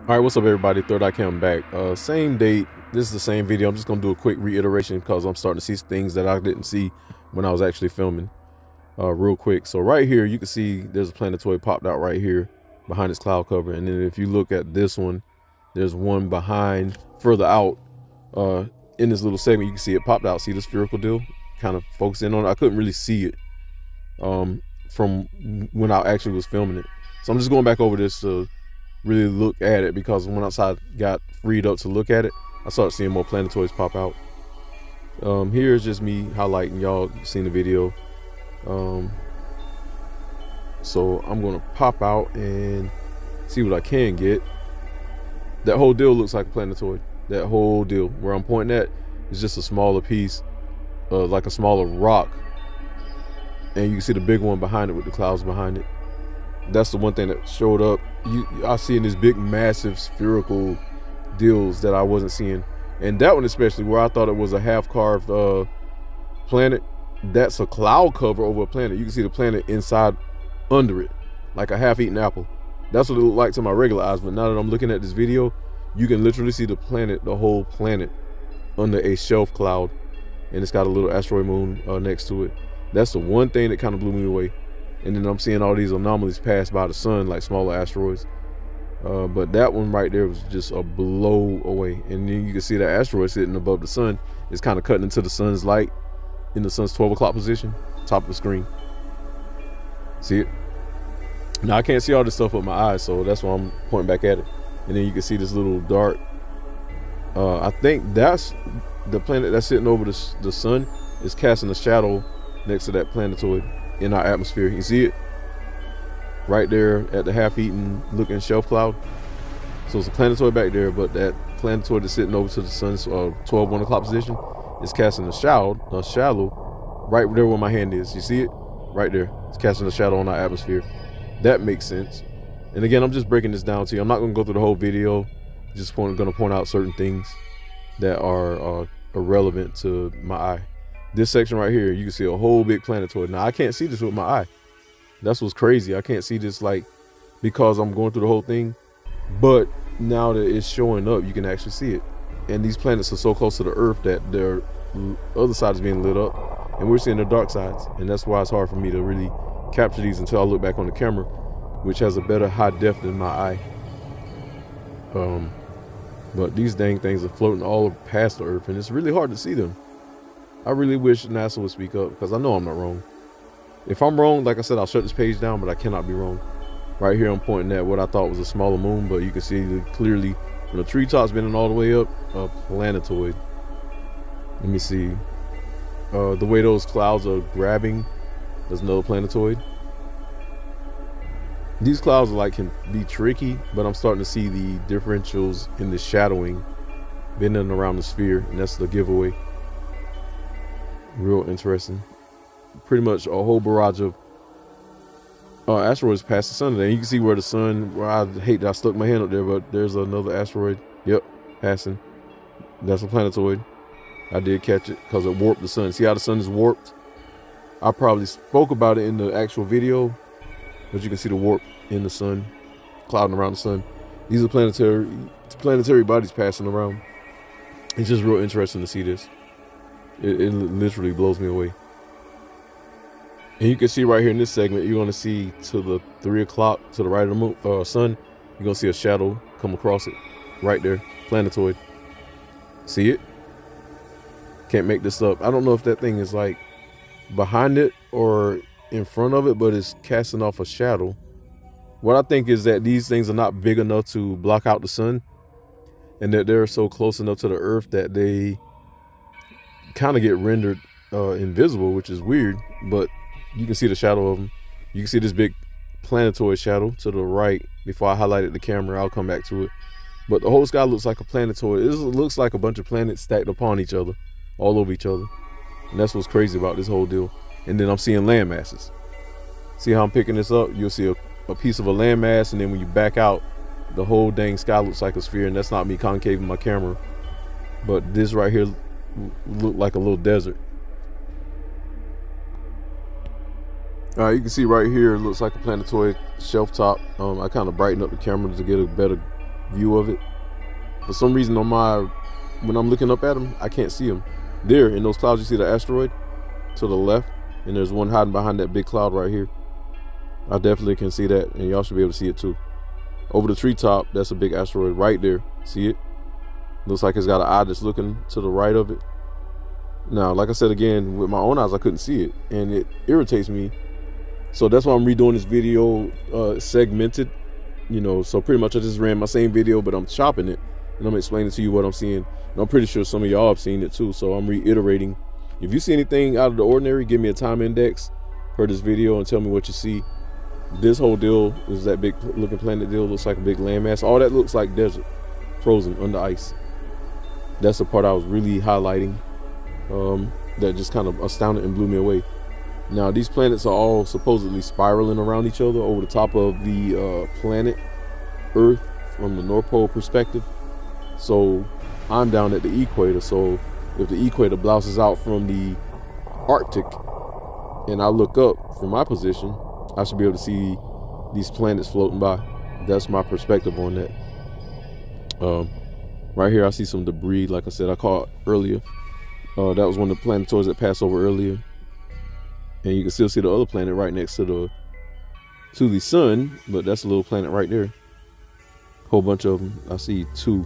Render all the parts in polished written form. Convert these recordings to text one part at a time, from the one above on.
All right, what's up, everybody? Third Eye Cam back. Same date. This is the same video. I'm just gonna do a quick reiteration because I'm starting to see things that I didn't see when I was actually filming. Real quick. So right here, you can see there's a planetoid popped out right here behind this cloud cover, and then if you look at this one, there's one behind further out. In this little segment, you can see it popped out. See the spherical deal? Kind of focus in on it. I couldn't really see it from when I actually was filming it. So I'm just going back over this to really look at it, because when I got freed up to look at it, I started seeing more planetoids pop out. Here's just me highlighting. Y'all seen the video. So I'm gonna pop out and see what I can get. That whole deal looks like a planetoid. That whole deal where I'm pointing at is just a smaller piece, like a smaller rock, and you can see the big one behind it with the clouds behind it. That's the one thing that showed up. I seen these big, massive spherical deals that I wasn't seeing, and that one especially, where I thought it was a half-carved planet. That's a cloud cover over a planet. You can see the planet inside under it, like a half-eaten apple. That's what it looked like to my regular eyes, but now that I'm looking at this video, you can literally see the planet, the whole planet, under a shelf cloud, and it's got a little asteroid moon next to it. That's the one thing that kind of blew me away. And then I'm seeing all these anomalies pass by the sun, like smaller asteroids. But that one right there was just a blow away. And then you can see that asteroid sitting above the sun. It's kind of cutting into the sun's light in the sun's 12 o'clock position, top of the screen. See it? Now I can't see all this stuff with my eyes, so that's why I'm pointing back at it. And then you can see this little dark, I think that's the planet that's sitting over the sun, is casting a shadow next to that planetoid in our atmosphere. You see it right there at the half-eaten looking shelf cloud. So it's a planetoid back there, but that planetoid is sitting over to the sun's 1 o'clock position is casting a shadow right there where my hand is. You see it right there? It's casting a shadow on our atmosphere. That makes sense. And again, I'm just breaking this down to you. I'm not going to go through the whole video. Just going to point out certain things that are irrelevant to my eye. This section right here, you can see a whole big planetoid. Now I can't see this with my eye. That's what's crazy. I can't see this, like, because I'm going through the whole thing. But now that it's showing up, you can actually see it. And these planets are so close to the Earth that their other side is being lit up, and we're seeing the dark sides. And that's why it's hard for me to really capture these until I look back on the camera, which has a better high def than my eye. But these dang things are floating all past the Earth, and it's really hard to see them. I really wish NASA would speak up, because I know I'm not wrong. If I'm wrong, like I said, I'll shut this page down, but I cannot be wrong. Right here, I'm pointing at what I thought was a smaller moon, but you can see clearly from the treetops bending all the way up, a planetoid. Let me see. The way those clouds are grabbing, there's another planetoid. These clouds can be tricky, but I'm starting to see the differentials in the shadowing bending around the sphere, and that's the giveaway. Real interesting. Pretty much a whole barrage of asteroids past the sun today. You can see where the sun, where I hate that I stuck my hand up there, but there's another asteroid. Yep, passing. That's a planetoid. I did catch it because it warped the sun. See how the sun is warped? I probably spoke about it in the actual video, but you can see the warp in the sun, clouding around the sun. These are planetary bodies passing around. It's just real interesting to see this. It literally blows me away. And you can see right here in this segment, you're going to see to the 3 o'clock to the right of the sun, you're going to see a shadow come across it right there. Planetoid. See it? Can't make this up. I don't know if that thing is like behind it or in front of it, but it's casting off a shadow. What I think is that these things are not big enough to block out the sun, and that they're so close enough to the Earth that they kind of get rendered invisible, which is weird. But you can see the shadow of them. You can see this big planetoid shadow to the right. Before I highlighted the camera, I'll come back to it. But the whole sky looks like a planetoid. It looks like a bunch of planets stacked upon each other, all over each other. And that's what's crazy about this whole deal. And then I'm seeing land masses. See how I'm picking this up? You'll see a piece of a landmass, and then when you back out, the whole dang sky looks like a sphere. And that's not me concaving my camera, but this right here looked like a little desert. You can see right here, it looks like a planetoid shelf top. I kind of brightened up the camera to get a better view of it. For some reason when I'm looking up at them, I can't see them. There in those clouds, you see the asteroid to the left, and there's one hiding behind that big cloud right here. I definitely can see that, and y'all should be able to see it too. Over the treetop, that's a big asteroid right there. See it? Looks like it's got an eye that's looking to the right of it. Now, like I said again, with my own eyes, I couldn't see it, and it irritates me. So that's why I'm redoing this video segmented, you know. So pretty much I just ran my same video, but I'm chopping it, and I'm explaining to you what I'm seeing. And I'm pretty sure some of y'all have seen it too, so I'm reiterating. If you see anything out of the ordinary, give me a time index for this video and tell me what you see. This whole deal is that big looking planet deal. Looks like a big landmass. All that looks like desert, frozen under ice. That's the part I was really highlighting, that just kind of astounded and blew me away. Now, these planets are all supposedly spiraling around each other over the top of the planet Earth from the North Pole perspective. So I'm down at the equator. So if the equator blouses out from the Arctic and I look up from my position, I should be able to see these planets floating by. That's my perspective on that. Right here, I see some debris. Like I said, I caught earlier. That was one of the planetoids that passed over earlier. And you can still see the other planet right next to the sun, but that's a little planet right there. Whole bunch of them. I see two.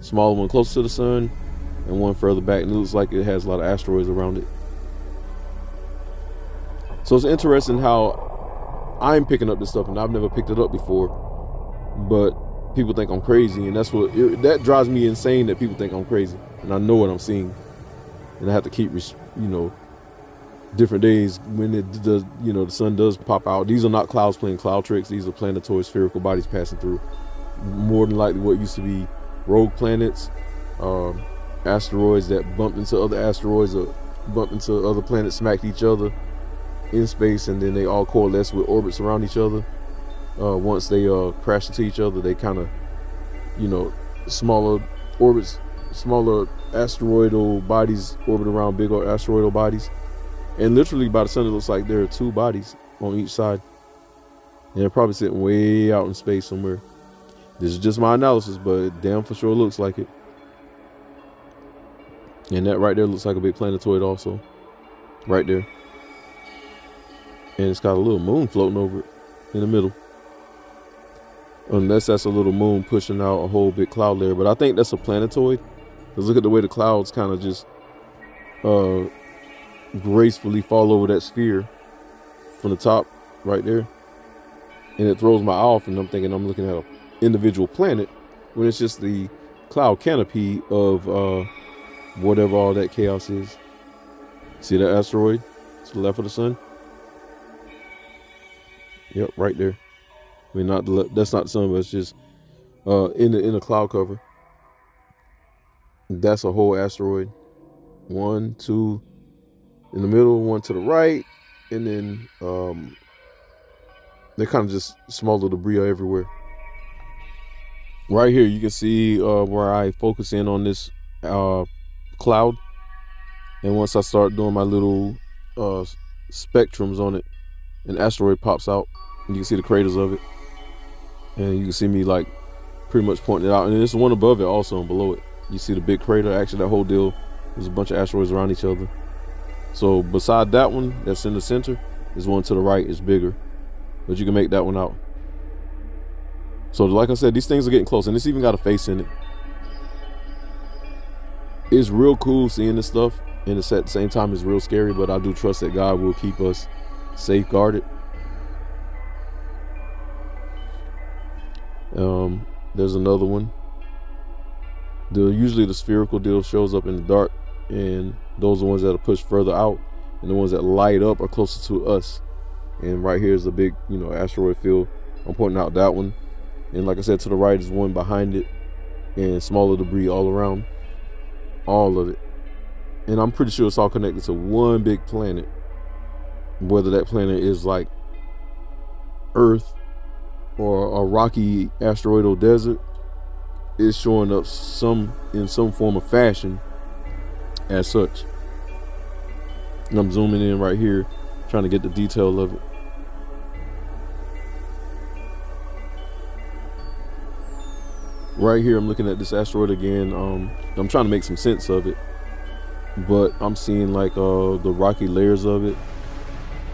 Smaller one closer to the sun and one further back, and it looks like it has a lot of asteroids around it. So it's interesting how I'm picking up this stuff, and I've never picked it up before, but people think I'm crazy, and that drives me insane, that people think I'm crazy, and I know what I'm seeing, and I have to keep, different days when it does, the sun does pop out. These are not clouds playing cloud tricks. These are planetoid spherical bodies passing through. More than likely what used to be rogue planets, asteroids that bumped into other asteroids or bumped into other planets, smacked each other in space, and then they all coalesce with orbits around each other. Once they crash into each other, they kind of, smaller orbits, smaller asteroidal bodies orbit around bigger asteroidal bodies. And literally by the sun, it looks like there are two bodies on each side. And they're probably sitting way out in space somewhere. This is just my analysis, but damn for sure looks like it. And that right there looks like a big planetoid also. Right there. And it's got a little moon floating over it in the middle. Unless that's a little moon pushing out a whole big cloud layer. But I think that's a planetoid. Because look at the way the clouds kind of just gracefully fall over that sphere from the top right there. And it throws my eye off, and I'm thinking I'm looking at an individual planet when it's just the cloud canopy of whatever all that chaos is. See that asteroid to the left of the sun? Yep, right there. I mean, that's not the sun, but it's just in the cloud cover. That's a whole asteroid. 1, 2 in the middle, one to the right, and then they're kind of just smaller debris everywhere. Right here, you can see where I focus in on this cloud, and once I start doing my little spectrums on it, an asteroid pops out, and you can see the craters of it, and you can see me like pretty much pointing it out. And there's one above it also, and below it you see the big crater. Actually, that whole deal, there's a bunch of asteroids around each other. So beside that one that's in the center, there's one to the right. It's bigger, but you can make that one out. So like I said, these things are getting close, and it's even got a face in it. It's real cool seeing this stuff, and it's at the same time it's real scary, but I do trust that God will keep us safeguarded. There's another one. Usually the spherical deal shows up in the dark, and those are the ones that are pushed further out, and the ones that light up are closer to us. And right here is a big, asteroid field. I'm pointing out that one, and like I said, to the right is one behind it, and smaller debris all around, all of it. And I'm pretty sure it's all connected to one big planet. Whether that planet is like Earth or a rocky asteroidal desert, is showing up in some form of fashion as such. And I'm zooming in right here, trying to get the detail of it. Right here, I'm looking at this asteroid again. I'm trying to make some sense of it, but I'm seeing like the rocky layers of it.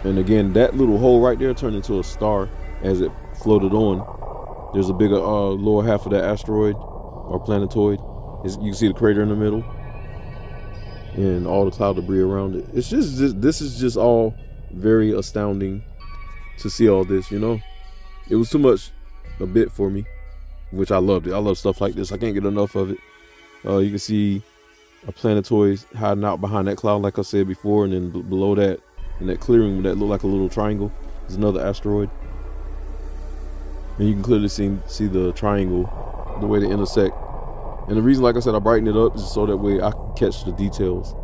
And again, that little hole right there turned into a star as it floated on. There's a bigger lower half of that asteroid or planetoid. You can see the crater in the middle and all the cloud debris around it. It's just this is just all very astounding to see all this, you know. It was too much a bit for me, which I loved it. I love stuff like this. I can't get enough of it. You can see a planetoid hiding out behind that cloud, like I said before, and then below that, in that clearing that looked like a little triangle, is another asteroid. And you can clearly see the triangle, the way they intersect. And the reason, like I said, I brighten it up is so that way I can catch the details,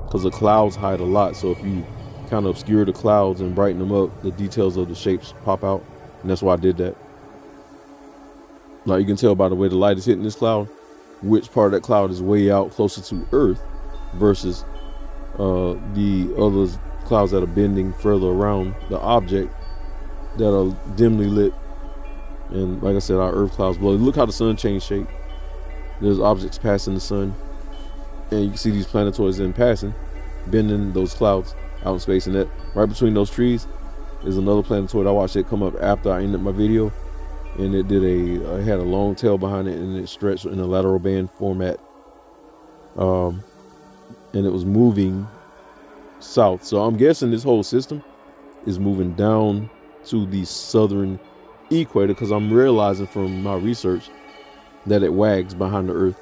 because the clouds hide a lot. So if you kind of obscure the clouds and brighten them up, the details of the shapes pop out. And that's why I did that. Like you can tell by the way the light is hitting this cloud, which part of that cloud is way out closer to Earth versus the other clouds that are bending further around the object that are dimly lit. And like I said, our Earth clouds below. Look how the sun changed shape. There's objects passing the sun, and you can see these planetoids in passing, bending those clouds out in space. And that right between those trees is another planetoid. I watched it come up after I ended my video, and it did it had a long tail behind it, and it stretched in a lateral band format, and it was moving south. So I'm guessing this whole system is moving down to the southern equator, because I'm realizing from my research that it wags behind the Earth.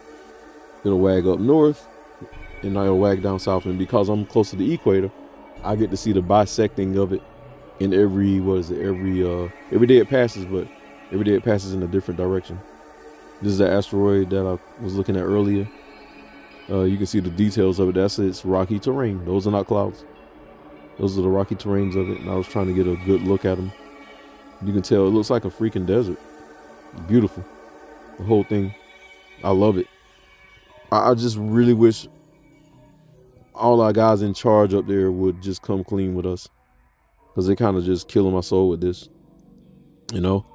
It'll wag up north and it'll wag down south, and because I'm close to the equator, I get to see the bisecting of it in every every day it passes, but every day it passes in a different direction. This is the asteroid that I was looking at earlier. You can see the details of it. That's its rocky terrain. Those are not clouds. Those are the rocky terrains of it, and I was trying to get a good look at them. You can tell it looks like a freaking desert. Beautiful. The whole thing. I love it. I just really wish all our guys in charge up there would just come clean with us, because they kind of just killing my soul with this, you know.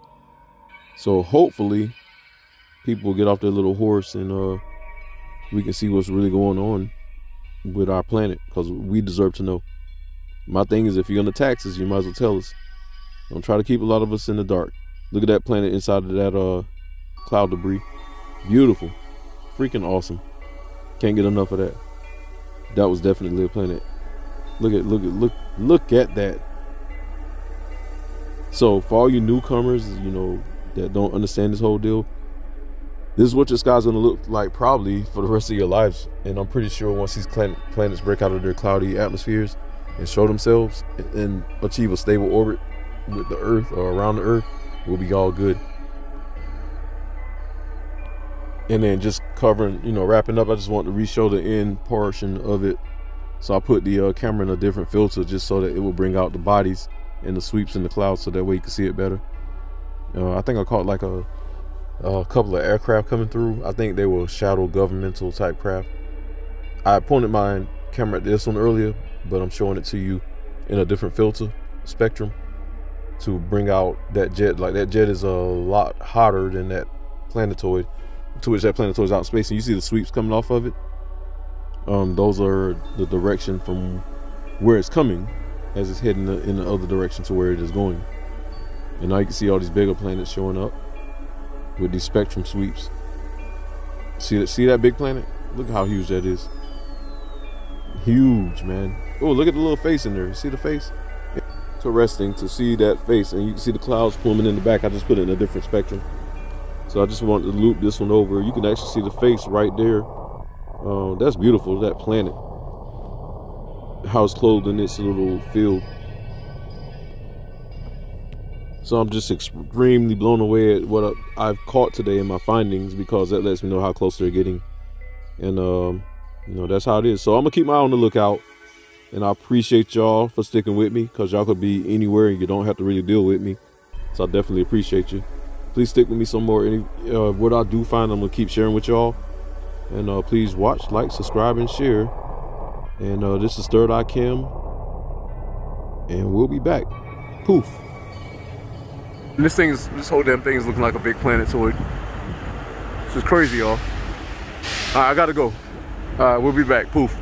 So hopefully people will get off their little horse, and we can see what's really going on with our planet, because we deserve to know. My thing is, if you're gonna tax us, you might as well tell us. Don't try to keep a lot of us in the dark. Look at that planet inside of that cloud debris. Beautiful. Freaking awesome. Can't get enough of that. That was definitely a planet. Look at that. So for all you newcomers, you know, that don't understand this whole deal, this is what your sky's gonna look like probably for the rest of your lives. And I'm pretty sure once these planets break out of their cloudy atmospheres and show themselves and achieve a stable orbit with the Earth or around the Earth, we'll be all good. And then just covering, you know, wrapping up, I just want to re-show the end portion of it. So I put the camera in a different filter just so that it will bring out the bodies and the sweeps in the clouds, so that way you can see it better. I think I caught like a couple of aircraft coming through. I think they were shadow governmental type craft. I pointed my camera at this one earlier, but I'm showing it to you in a different filter spectrum to bring out that jet. Like that jet is a lot hotter than that planetoid, to which that planetoid is out in space, and you see the sweeps coming off of it. Those are the direction from where it's coming as it's heading in the other direction to where it is going. And now you can see all these bigger planets showing up with these spectrum sweeps. See that big planet? Look how huge that is. Huge, man. Oh, look at the little face in there. You see the face? It's interesting to see that face, and you can see the clouds pluming in the back. I just put it in a different spectrum. So I just wanted to loop this one over. You can actually see the face right there. That's beautiful, that planet. How it's clothed in its little field. So I'm just extremely blown away at what I've caught today in my findings, because that lets me know how close they're getting. And you know, that's how it is. So I'm gonna keep my eye on the lookout, and I appreciate y'all for sticking with me, because y'all could be anywhere and you don't have to really deal with me. So I definitely appreciate you. Please stick with me some more. What I do find, I'm gonna keep sharing with y'all. And please watch, like, subscribe, and share. And this is Third Eye Cam, and we'll be back. Poof. And this whole damn thing is looking like a big planetoid. This is crazy, y'all. All right, I gotta go. All right, we'll be back. Poof.